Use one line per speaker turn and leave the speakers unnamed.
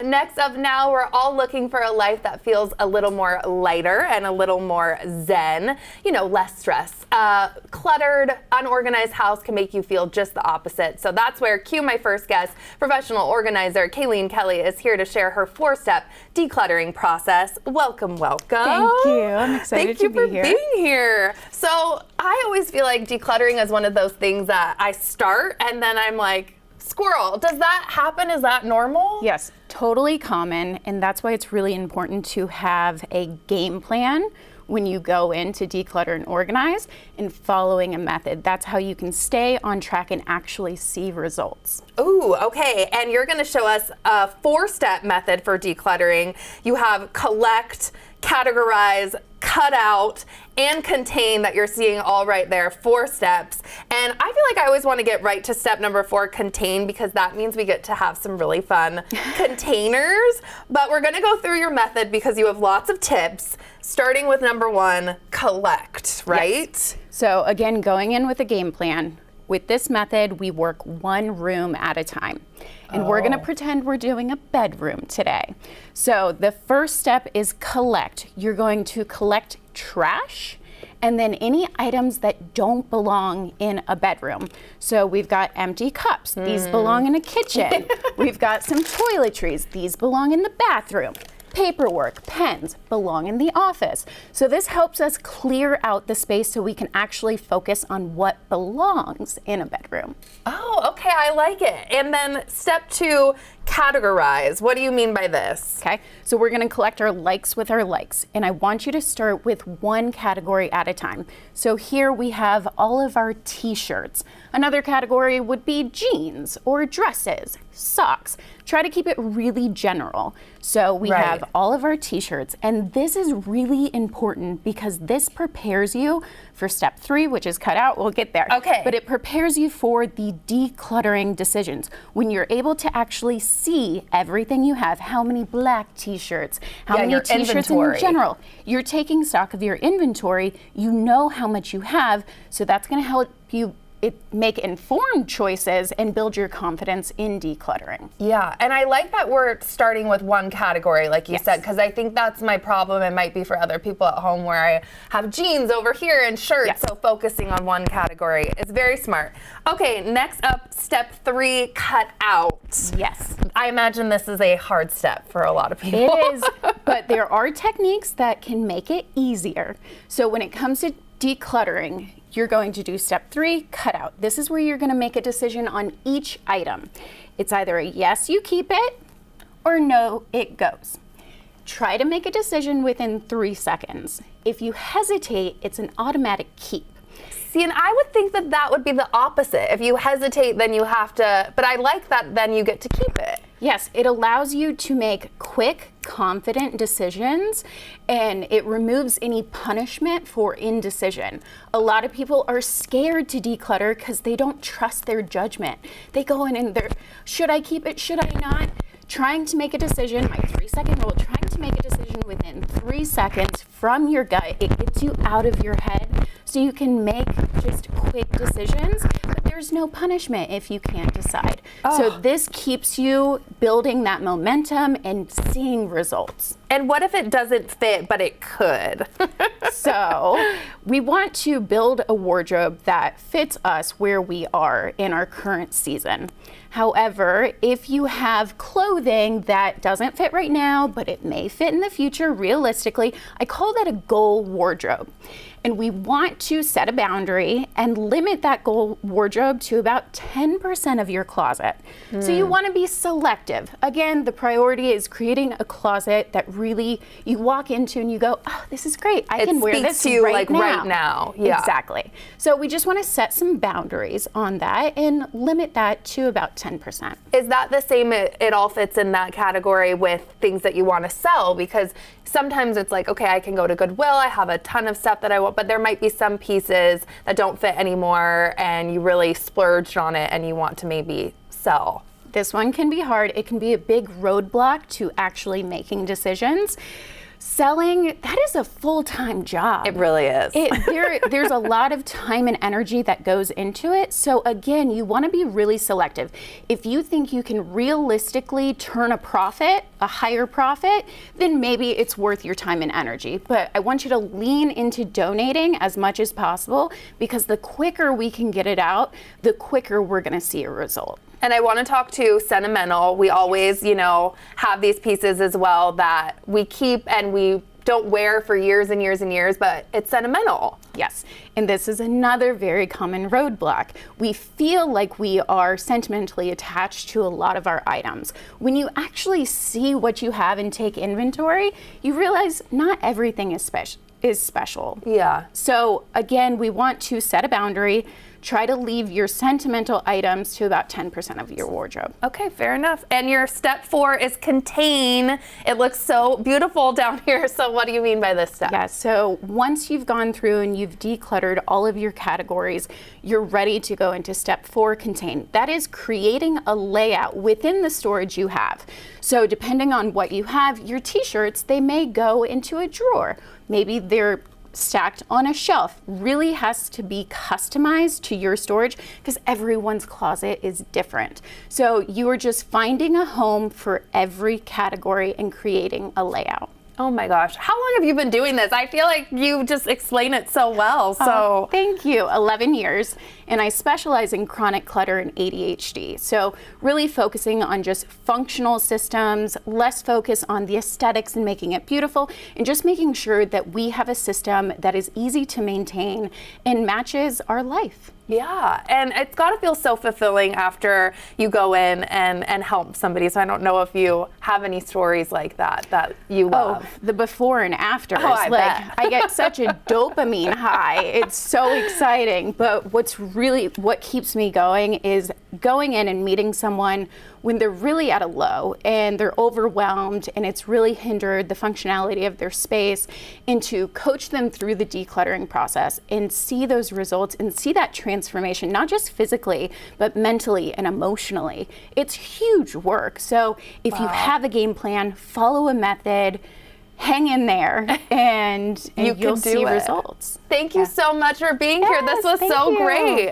Next up now, we're all looking for a life that feels a little more lighter and a little more zen, less stress. Cluttered, unorganized house can make you feel just the opposite. So that's where cue my first guest, professional organizer Kayleen Kelly is here to share her 4-step decluttering process. Welcome.
Thank you. I'm excited to be here.
Thank you for being here. So I always feel like decluttering is one of those things that I start and then I'm like, squirrel. Does that happen? Is that normal?
Yes, totally common, and that's why it's really important to have a game plan when you go in to declutter and organize and following a method. That's how you can stay on track and actually see results.
Ooh, okay. And you're going to show us a 4-step method for decluttering. You have collect, categorize, cut out, and contain that you're seeing all right there, 4 steps. And I feel like I always want to get right to step number 4, contain, because that means we get to have some really fun containers. But we're going to go through your method because you have lots of tips, starting with number 1, collect, right?
Yes. So again, going in with a game plan. With this method, we work one room at a time. And we're gonna pretend we're doing a bedroom today. So the first step is collect. You're going to collect trash and then any items that don't belong in a bedroom. So we've got empty cups. These belong in a kitchen. We've got some toiletries. These belong in the bathroom. Paperwork, pens belong in the office. So this helps us clear out the space so we can actually focus on what belongs in a bedroom.
Oh, okay, I like it. And then step 2, categorize. What do you mean by this?
Okay, so we're gonna collect our likes with our likes, and I want you to start with one category at a time. So here we have all of our t-shirts. Another category would be jeans or dresses, socks. Try to keep it really general. So we have all of our t-shirts, and this is really important because this prepares you for step 3, which is cut out. We'll get there.
Okay.
But it prepares you for the decluttering decisions. When you're able to actually see everything you have, how many black t-shirts, how many t-shirts in general. You're taking stock of your inventory. You know how much you have, so that's going to help you make informed choices and build your confidence in decluttering.
Yeah, and I like that we're starting with one category, like you said, because I think that's my problem. It might be for other people at home where I have jeans over here and shirts, so focusing on one category is very smart. Okay, next up, step 3, cut out.
Yes.
I imagine this is a hard step for a lot of people.
It is, but there are techniques that can make it easier. So when it comes to decluttering, you're going to do step 3, cut out. This is where you're going to make a decision on each item. It's either a yes, you keep it, or no, it goes. Try to make a decision within 3 seconds. If you hesitate, it's an automatic keep.
See, and I would think that that would be the opposite. If you hesitate, then you have to, but I like that then you get to keep it.
Yes, it allows you to make quick, confident decisions, and it removes any punishment for indecision. A lot of people are scared to declutter because they don't trust their judgment. They go in and they're, should I keep it, should I not? Trying to make a decision, my 3-second rule, trying to make a decision within 3 seconds from your gut, it gets you out of your head so you can make just quick decisions, but there's no punishment if you can't decide. So this keeps you building that momentum and seeing results.
And what if it doesn't fit, but it could?
So we want to build a wardrobe that fits us where we are in our current season. However, if you have clothing that doesn't fit right now, but it may fit in the future, realistically, I call that a goal wardrobe. And we want to set a boundary and limit that goal wardrobe to about 10% of your closet. So you want to be selective. Again, the priority is creating a closet that really you walk into and you go, oh, this is great. I can wear this
to you
right now.
right now. Yeah.
Exactly. So we just want to set some boundaries on that and limit that to about 10%.
Is that the same, it all fits in that category with things that you want to sell? Because sometimes it's like, okay, I can go to Goodwill, I have a ton of stuff that I want, but there might be some pieces that don't fit anymore and you really splurged on it and you want to maybe sell.
This one can be hard. It can be a big roadblock to actually making decisions. Selling, that is a full-time job.
It really is.
There's a lot of time and energy that goes into it. So again, you want to be really selective. If you think you can realistically turn a profit, a higher profit, then maybe it's worth your time and energy. But I want you to lean into donating as much as possible, because the quicker we can get it out, the quicker we're going to see a result.
And I want to talk to sentimental. We always, have these pieces as well that we keep and we don't wear for years and years and years, but it's sentimental.
Yes, and this is another very common roadblock. We feel like we are sentimentally attached to a lot of our items. When you actually see what you have and take inventory, you realize not everything is special.
Yeah.
So again, we want to set a boundary. Try to leave your sentimental items to about 10% of your wardrobe.
Okay, fair enough. And your step 4 is contain. It looks so beautiful down here. So what do you mean by this step?
Yeah, so once you've gone through and you've decluttered all of your categories, you're ready to go into step 4, contain. That is creating a layout within the storage you have. So depending on what you have, your t-shirts, they may go into a drawer. Maybe they're stacked on a shelf. Really has to be customized to your storage, because everyone's closet is different. So you are just finding a home for every category and creating a layout.
Oh my gosh. How long have you been doing this? I feel like you just explain it so well. So
thank you. 11 years. And I specialize in chronic clutter and ADHD. So really focusing on just functional systems, less focus on the aesthetics and making it beautiful, and just making sure that we have a system that is easy to maintain and matches our life.
Yeah, and it's got to feel so fulfilling after you go in and help somebody. So I don't know if you have any stories like that you love.
Oh, the before and afters.
I bet.
I get such a dopamine high. It's so exciting. But what keeps me going is going in and meeting someone when they're really at a low and they're overwhelmed and it's really hindered the functionality of their space, and to coach them through the decluttering process and see those results and see that transformation, not just physically, but mentally and emotionally. It's huge work. So if you have a game plan, follow a method, hang in there, and you'll see results.
Thank you so much for being here. This was so great.